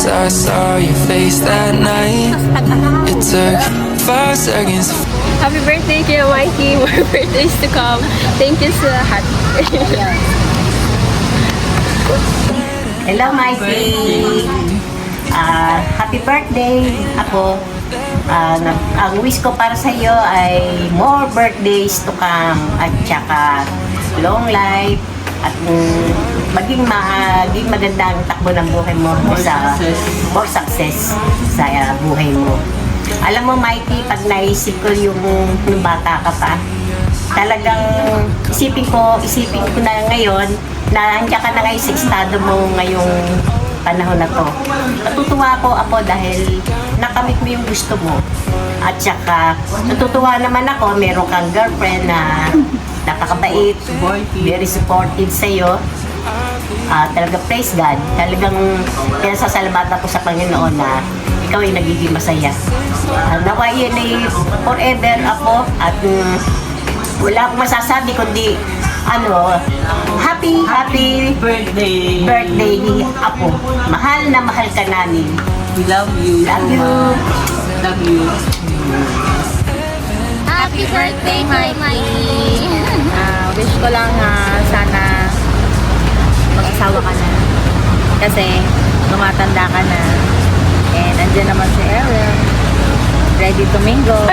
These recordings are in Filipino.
I saw your face that night. It took 5 seconds. Happy birthday, Kuya Mikey. More birthdays to come. Thank you sa lahat. Hello, Mikey. Happy birthday. Ako, ang wish ko para sa iyo ay more birthdays to come at saka long life at maging maganda ang takbo ng buhay mo more success sa buhay mo. Alam mo, Mikey, pag naisip ko yung bata ka pa, talagang isipin ko na ngayon na nandiyan ka na ngayon sa estado mo ngayong panahon na to. Natutuwa ako dahil nakamit mo yung gusto mo. At saka, natutuwa naman ako, meron kang girlfriend na napakabait, very supportive sa'yo. Talaga praise God. Talagang kaya sasalabatan ko sa Panginoon na ikaw ay nagiging masaya. Nawa yun ay forever ako at wala akong masasabi kundi happy birthday Apo. Mahal na mahal ka namin. We love you. Love you. Love you. Happy birthday, Mikey. Wish ko lang sana mag-asawa ka na. Kasi tumatanda ka na. And andyan naman si Ariel. Ready to mingle.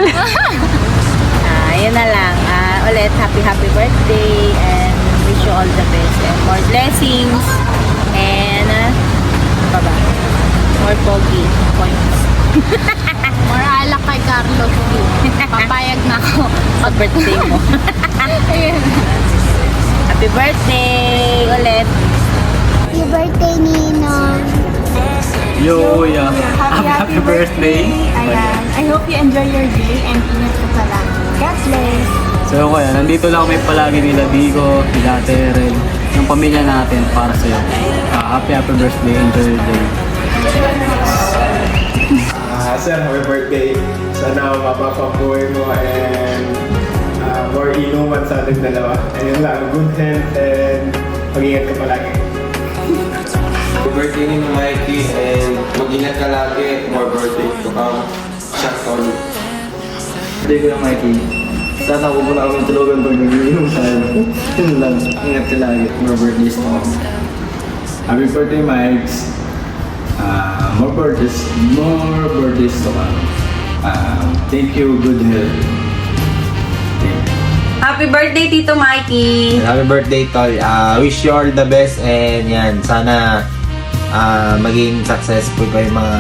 Yun na lang. Ulit, happy birthday. And wish you all the best. And more blessings. And, more pogi points. More alak kay Carlos D. Papayag na ako. Sa birthday mo. Happy birthday ulit. Happy birthday, Ninong. Yo, yeah. Happy birthday. Ayan. I hope you enjoy your day and ingat ka pala. God bless. So kaya, nandito lang kami palagi nila Digo, nila Terrell, yung pamilya natin para sa'yo. Happy birthday, enjoy your day. Sir, happy birthday. Sana mapapabuhay mo and more inuman sa ating dalawa. Ayun lang, good health and mag-ingat ka palagi. Happy birthday ni Mikey and mag-ingat ka lagi. More birthday to come. Shout out. Birthday ko na Mikey. Sana ako muna akong tulugan pag nag-iinom tayo. Yun lang, ingat ka lagi. More birthdays to come. Happy birthday, Mikes. More birthdays to come. Thank you, good health. Happy birthday, Tito Mikey. Happy birthday, Tol. Wish you all the best and yan, sana maging successful pa yung mga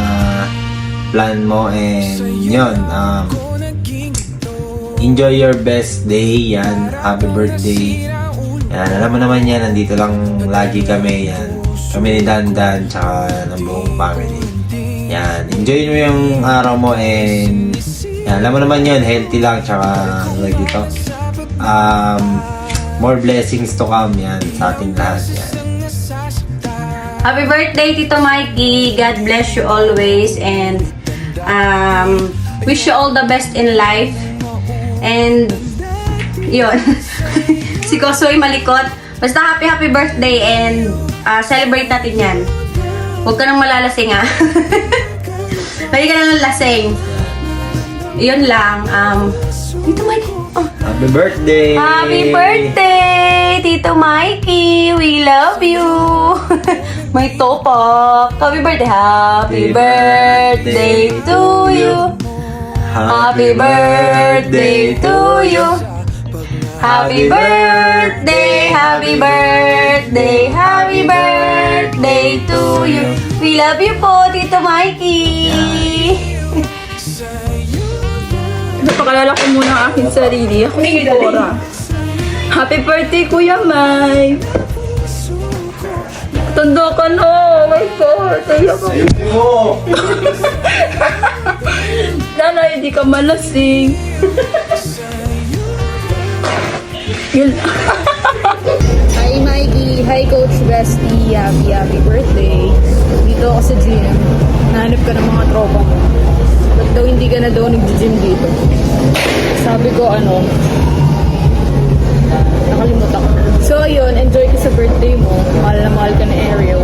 plan mo and yun, enjoy your best day, yan. Happy birthday. Yan, alam mo naman yan, nandito lang lagi kami, yan. Kami ni Dandan, tsaka ng buong family. Yan, enjoy mo yung araw mo and yan, alam mo naman yun, healthy lang, tsaka like dito. More blessings to come yan sa ating lahat yan. Happy birthday, Tito Mikey. God bless you always and wish you all the best in life. And yun. Si Kosoy malikot. Basta happy birthday and celebrate natin yan. Huwag ka nang malalasing ha. Huwag ka nang lasing. Yun lang. Tito Mikey. Oh. Happy birthday! Happy birthday, Tito Mikey! We love you! May topak! Happy birthday! Happy birthday to you! Happy birthday to you! Happy birthday! Happy birthday! Happy birthday to you! We love you po, Tito Mikey! Napakalala ko muna ang aking sarili. Ako si Cora. Happy birthday, Kuya Mike! Tanda ka na! Oh my God! Tayo ka. Ayun mo! Sana hindi ka malasing. Yun. Hi Mikey! Hi Coach Bestie! Happy birthday! Dito ako sa gym. Nahanap ka ng mga tropa mo. Ba't daw hindi ka na daw nag-gym dito? Sabi ko nakalimutan ko. So ayun, enjoy ka sa birthday mo. Mahal na mahal ka na Ariel.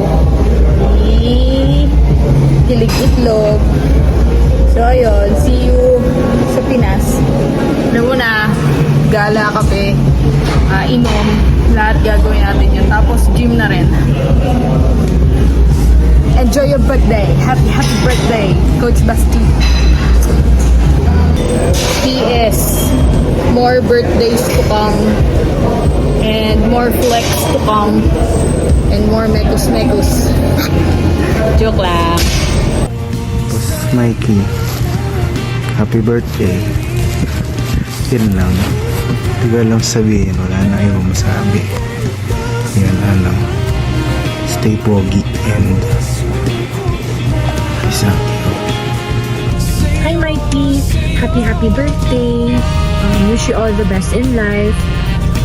hilig itlog. So, ayun. See you sa Pinas. Una, gala, kape, inom. Lahat gagawin natin yun. Tapos, gym na rin. Enjoy your birthday. Happy birthday, Coach Basti. PS. More birthdays to come. And more flex to come. And more mekos. Joke lang. Mikey, happy birthday. Yun lang. Hindi ko alam sabihin. Wala na ayaw masabi. Yan, ano. Stay pogi and peace out. Hi Mikey! Happy birthday! Wish you all the best in life.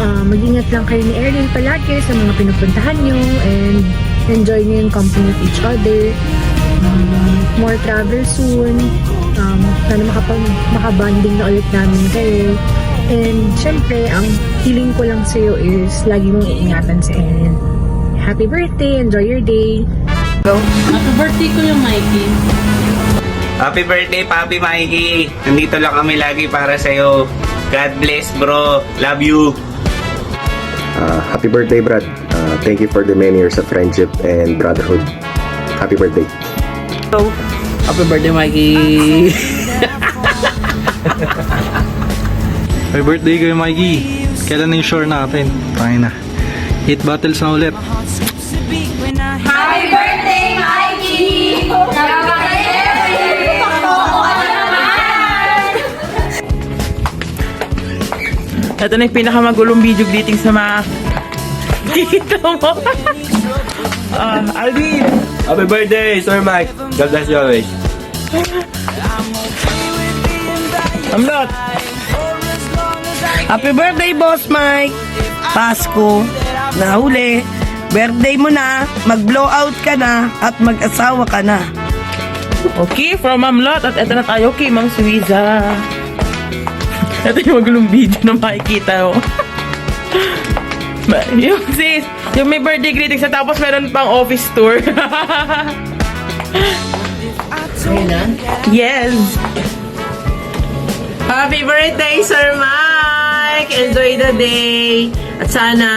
Mag-ingat lang kayo ni Erin palagi sa mga pinupuntahan nyo and enjoy nyo yung company of each other. More travel soon. Sana makabanding na ulit namin kayo. And syempre, ang feeling ko lang sa'yo is lagi mong iingatan si Erin. Happy birthday! Enjoy your day! Happy birthday ko yung Mikey. Happy birthday, Papi Mikey! Nandito lang kami lagi para sa'yo. God bless, bro. Love you. Happy birthday, Brad. Thank you for the many years of friendship and brotherhood. Happy birthday. Happy birthday, Mikey! Happy birthday kayo, Mikey. Kailan na yung shore natin? Tayo na. Hit battles na ulit. Happy birthday, Mikey! Ito na yung pinakamagulong video greeting sa mga dito mo. Alvin! Happy birthday, Sir Mike. God bless you always. I'm not. Happy birthday, Boss Mike. Pasko. Nahuli. Birthday mo na. Mag-blowout ka na. At mag-asawa ka na. Okay, from Ma'am Lot. At ito na tayo kay Mang Suiza. Ito yung magulong video na makikita mo. Yung sis, yung may birthday greetings na tapos meron pang office tour. Yes. Happy birthday, Sir Mike! Enjoy the day. At sana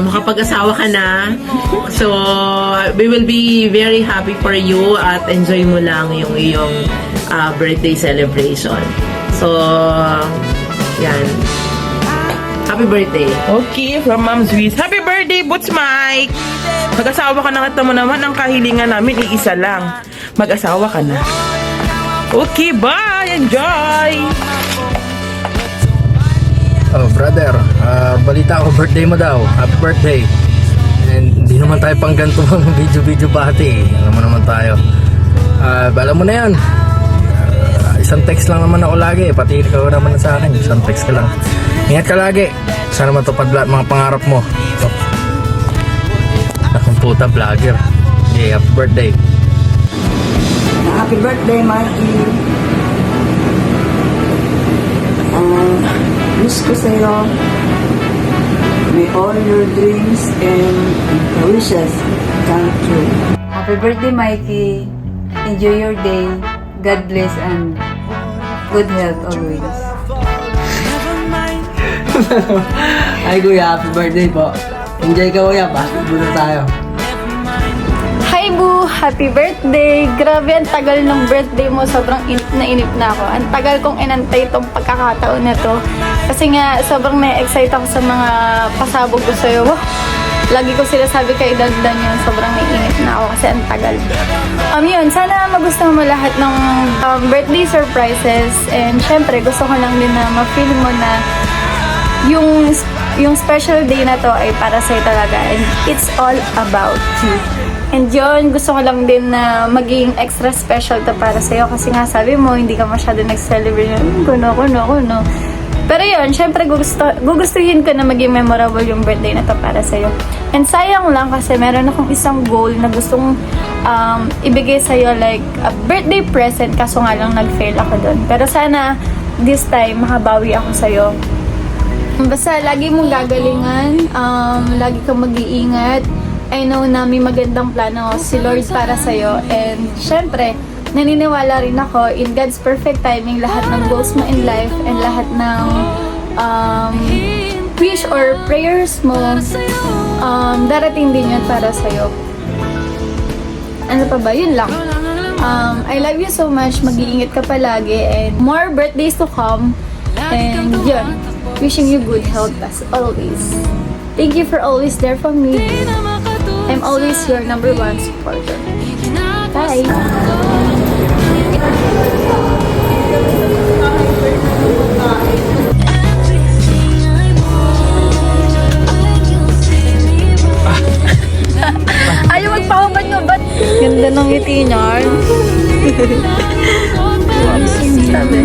makapag-asawa ka na. So, we will be very happy for you at enjoy mo lang yung iyong birthday celebration. So, yan. Happy birthday. Okay, from Ma'am Zwiz. Happy birthday, Boots Mike! Mag-asawa ka na, kita mo naman ang kahilingan namin, iisa lang. Mag-asawa ka na. Okay, bye! Enjoy! Oh, brother, balita ko birthday mo daw. Happy birthday. And hindi naman tayo pang ganito mga video bati. Alam mo naman tayo. Alam mo na yan. Isang text lang naman ako lagi. Pati ikaw naman sa akin. Isang text ka lang. Ingat ka lagi. Sana matupad lahat mga pangarap mo. So, akong puta vlogger. Okay, happy birthday. Happy birthday, Mikey. Wish ko sa'yo, may all your dreams and wishes come true. Happy birthday, Mikey. Enjoy your day. God bless and good health always. Ay, kuya, happy birthday po. Enjoy ka, kuya. Basketball na tayo. Hi Boo! Happy birthday! Grabe, ang tagal ng birthday mo. Sobrang inip na ako. Ang tagal kong inantay itong pagkakataon na to. Kasi nga, sobrang na-excite ako sa mga pasabog ko sa'yo. Wow! Lagi ko sila sabi kay Dandan yun. Sobrang naiinip na ako kasi ang tagal. Yun, sana magustuhan mo lahat ng birthday surprises. And syempre, gusto ko lang din na ma-feel mo na yung special day na to ay para sa'yo talaga. And it's all about you. And yun, gusto ko lang din na maging extra special to para sa'yo. Kasi nga sabi mo, hindi ka masyado nag-celebrate. Kuno. Pero yun, syempre gugustuhin ko na maging memorable yung birthday na to para sa'yo. And sayang lang kasi meron akong isang goal na gustong ibigay sa'yo like a birthday present. Kaso nga lang nag-fail ako dun. Pero sana this time makabawi ako sa'yo. Basta lagi mong gagalingan, lagi kang mag-iingat. I know na may magandang plano si Lord para sa'yo. And syempre, naniniwala rin ako in God's perfect timing, lahat ng goals mo in life and lahat ng wish or prayers mo, darating din yun para sa'yo. Ano pa ba? Yun lang. I love you so much. Mag-iingat ka palagi and more birthdays to come. And yun, wishing you good health as always. Thank you for always there for me. I'm always your number one supporter. Bye! Ayaw magpakabad-ngabad. Ganda ng ngiti niya. Sabi.